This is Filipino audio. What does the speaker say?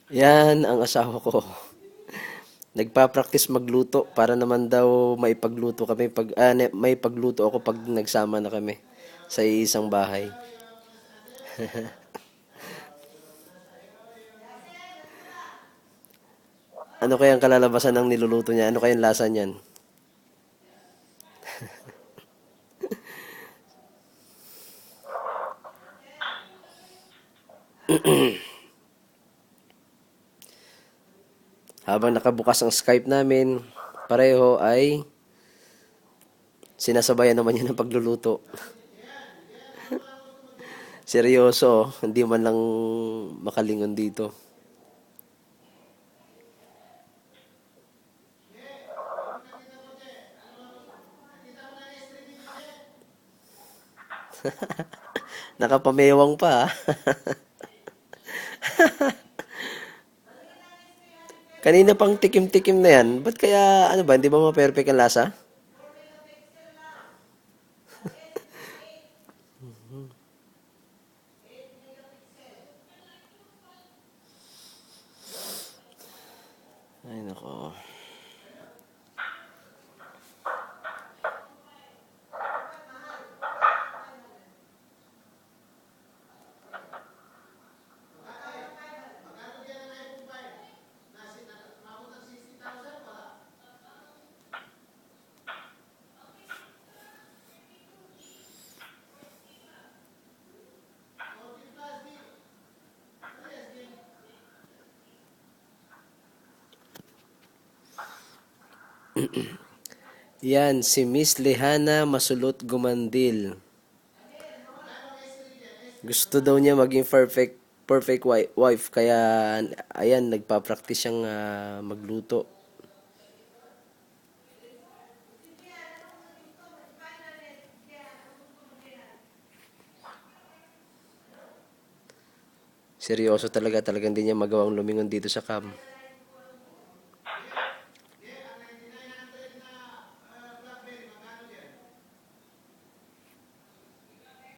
Yan ang asawa ko. Nagpa-practice magluto para naman daw maipagluto kami may pagluto ako pag nagsama na kami sa isang bahay. Ano kayang kalalabasan ng niluluto niya? Ano kayang lasa niyan? Habang nakabukas ang Skype namin, pareho ay sinasabayan naman niya ng pagluluto. Seryoso, oh. Hindi man lang makalingon dito. Nakapamewang pa, ah. Kanina pang tikim-tikim na yan. Ba't kaya, ano ba, hindi ba ma-perfect ang lasa? Ay, nako. Yan, si Miss Lehana Masulot Gumandil. Gusto daw niya maging perfect wife, kaya ayan, nagpa-practice siyang magluto. Seryoso talaga, talagang hindi niya magawang lumingon dito sa cam.